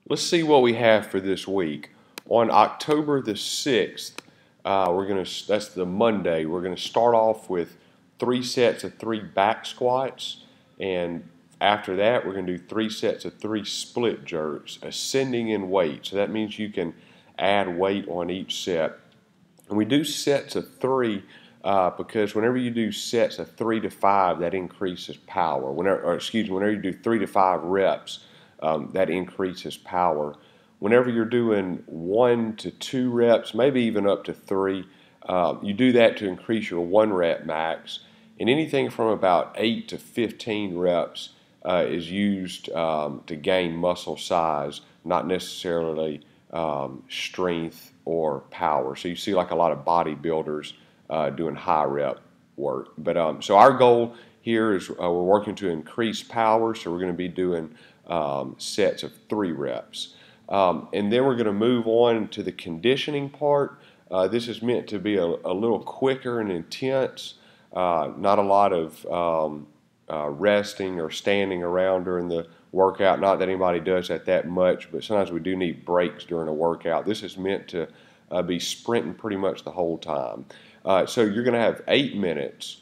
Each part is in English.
Let's see what we have for this week. On October the 6th, that's the Monday, we're gonna start off with 3 sets of 3 back squats, and after that we're gonna do 3 sets of 3 split jerks, ascending in weight. So that means you can add weight on each set. And we do sets of 3 because whenever you do sets of 3 to 5, that increases power. Whenever you do 3 to 5 reps, that increases power. Whenever you're doing 1 to 2 reps, maybe even up to 3, you do that to increase your 1 rep max. And anything from about 8 to 15 reps is used to gain muscle size, not necessarily strength or power. So you see like a lot of bodybuilders doing high rep work. But so our goal here is we're working to increase power, so we're going to be doing sets of 3 reps. And then we're going to move on to the conditioning part. This is meant to be a little quicker and intense, not a lot of resting or standing around during the workout. Not that anybody does that much, but sometimes we do need breaks during a workout. This is meant to be sprinting pretty much the whole time. So you're going to have 8 minutes.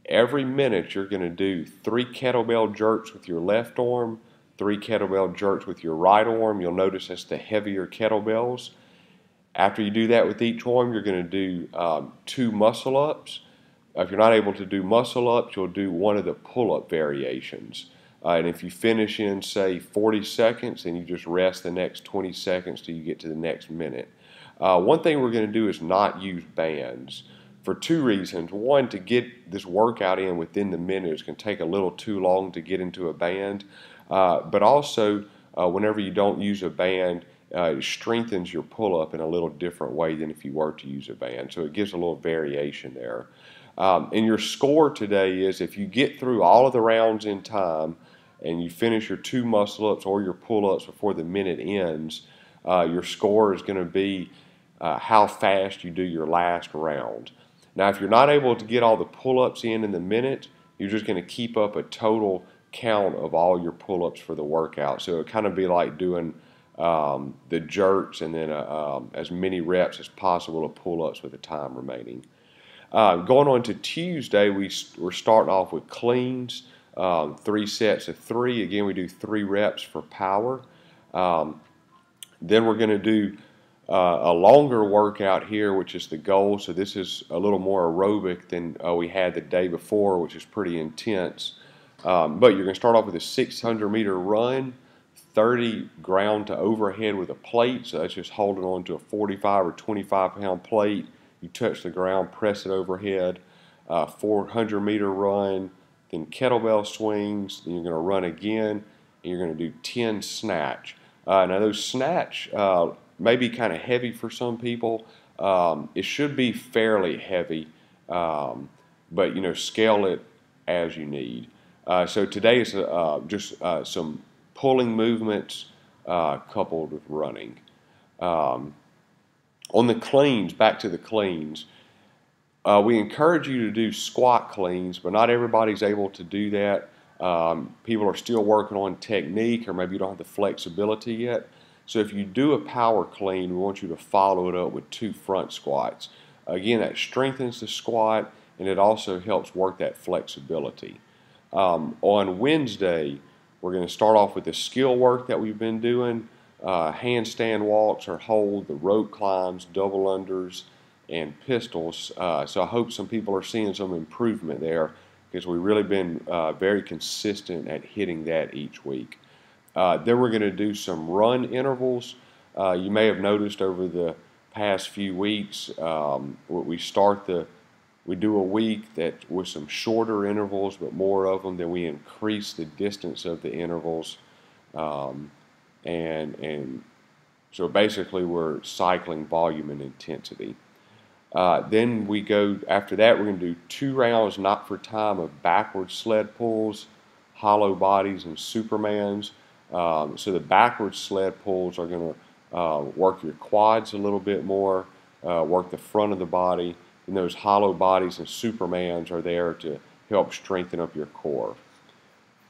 Every minute you're going to do 3 kettlebell jerks with your left arm, 3 kettlebell jerks with your right arm. You'll notice that's the heavier kettlebells. After you do that with each arm, you're going to do 2 muscle ups. If you're not able to do muscle ups, you'll do one of the pull-up variations. And if you finish in, say, 40 seconds, then you just rest the next 20 seconds till you get to the next minute. One thing we're going to do is not use bands for 2 reasons. One, to get this workout in within the minute is going to take a little too long to get into a band. But also, whenever you don't use a band, it strengthens your pull-up in a little different way than if you were to use a band. So it gives a little variation there. And your score today is if you get through all of the rounds in time and you finish your 2 muscle-ups or your pull-ups before the minute ends, your score is going to be how fast you do your last round. Now, if you're not able to get all the pull-ups in the minute, you're just going to keep up a total count of all your pull-ups for the workout. So it kind of be like doing the jerks and then as many reps as possible of pull-ups with the time remaining. Going on to Tuesday, we're starting off with cleans, 3 sets of 3. Again, we do 3 reps for power. Then we're going to do a longer workout here, which is the goal. So this is a little more aerobic than we had the day before, which is pretty intense. But you're going to start off with a 600-meter run, 30 ground to overhead with a plate. So that's just holding on to a 45 or 25-pound plate. You touch the ground, press it overhead. 400-meter run, then kettlebell swings. Then you're going to run again, and you're going to do 10 snatch. Now those snatch may be kind of heavy for some people. It should be fairly heavy, but scale it as you need. So today is just some pulling movements coupled with running. On the cleans, back to the cleans, we encourage you to do squat cleans, but not everybody's able to do that. People are still working on technique, or maybe you don't have the flexibility yet. So if you do a power clean, we want you to follow it up with 2 front squats. Again, that strengthens the squat, and it also helps work that flexibility. On Wednesday, we're going to start off with the skill work that we've been doing. Handstand walks or hold, the rope climbs, double unders, and pistols. So I hope some people are seeing some improvement there because we've really been very consistent at hitting that each week. Then we're going to do some run intervals. You may have noticed over the past few weeks, we do a week that with some shorter intervals, but more of them. Then we increase the distance of the intervals. And so basically we're cycling volume and intensity. Then we go, after that, we're going to do 2 rounds, not for time, of backward sled pulls, hollow bodies, and Supermans. So the backward sled pulls are going to work your quads a little bit more, work the front of the body, and those hollow bodies and Supermans are there to help strengthen up your core.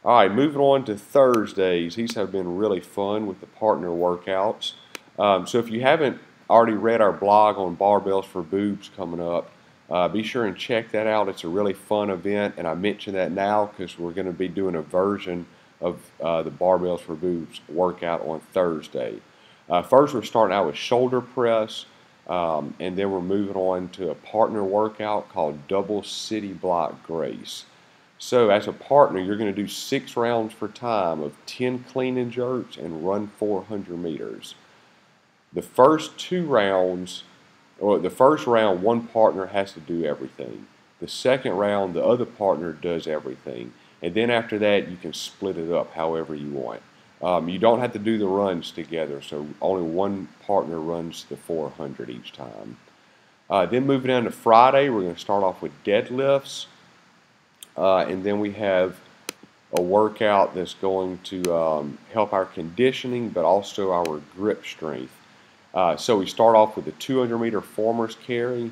All right, moving on to Thursdays. These have been really fun with the partner workouts. So if you haven't already read our blog on barbells for boobs coming up, be sure and check that out. It's a really fun event, and I mention that now because we're going to be doing a version of the barbells for boobs workout on Thursday. First, we're starting out with shoulder press, and then we're moving on to a partner workout called double city block Grace. So as a partner, you're going to do 6 rounds for time of 10 clean and jerks and run 400 meters. The first 2 rounds, or the first round, one partner has to do everything. The second round, the other partner does everything. And then after that, you can split it up however you want. You don't have to do the runs together, so only one partner runs the 400 each time. Then moving down to Friday, we're going to start off with deadlifts. And then we have a workout that's going to help our conditioning, but also our grip strength. So we start off with a 200-meter farmer's carry.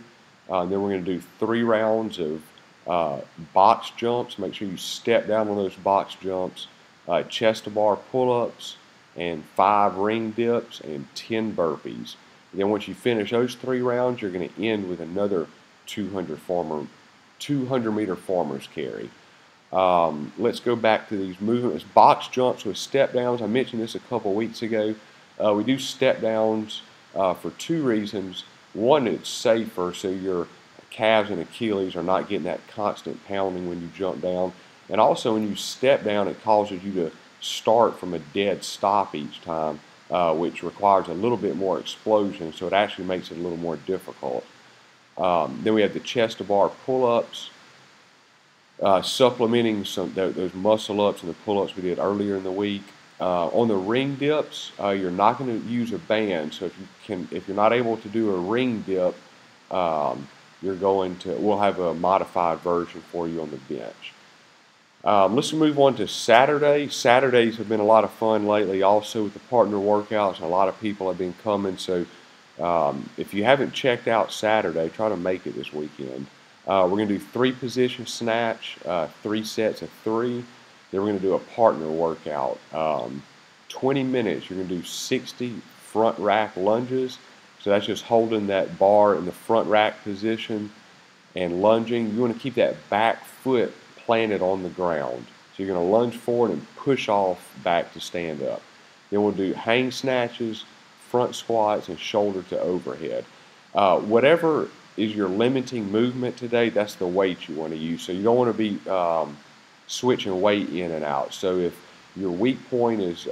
Then we're going to do 3 rounds of box jumps. Make sure you step down on those box jumps, chest-to-bar pull-ups, and 5 ring dips, and 10 burpees. And then once you finish those 3 rounds, you're going to end with another 200-meter farmer's carry. Let's go back to these movements. Box jumps with step downs. I mentioned this a couple weeks ago. We do step downs for 2 reasons. One, it's safer, so your calves and Achilles are not getting that constant pounding when you jump down. And also when you step down, it causes you to start from a dead stop each time, which requires a little bit more explosion, so it actually makes it a little more difficult. Then we have the chest-to-bar pull-ups, supplementing those muscle-ups and the pull-ups we did earlier in the week. On the ring dips, you're not going to use a band, so if you're not able to do a ring dip, we'll have a modified version for you on the bench. Let's move on to Saturday. Saturdays have been a lot of fun lately, also with the partner workouts, and a lot of people have been coming, so if you haven't checked out Saturday, try to make it this weekend. We're going to do 3 position snatch, 3 sets of 3. Then we're going to do a partner workout. 20 minutes, you're going to do 60 front rack lunges. So that's just holding that bar in the front rack position and lunging. You want to keep that back foot planted on the ground. So you're going to lunge forward and push off back to stand up. Then we'll do hang snatches, front squats, and shoulder to overhead. Whatever is your limiting movement today, that's the weight you want to use. So you don't want to be switching weight in and out. So if your weak point is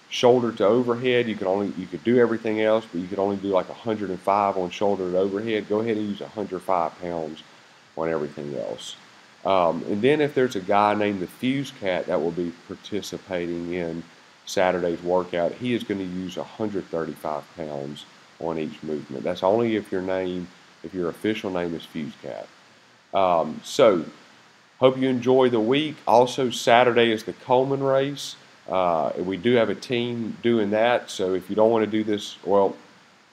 shoulder to overhead, you could do everything else, but you could only do like 105 on shoulder to overhead. Go ahead and use 105 pounds on everything else. And then if there's a guy named the Fuse Cat that will be participating in Saturday's workout, he is going to use 135 pounds on each movement. That's only if your official name is Fuse Cat. So, hope you enjoy the week. Also, Saturday is the Coleman race. We do have a team doing that, so if you don't want to do this, well,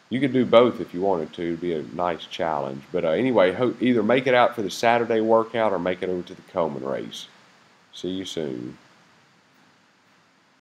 you could do both if you wanted to. It'd be a nice challenge. But anyway, either make it out for the Saturday workout or make it over to the Coleman race. See you soon.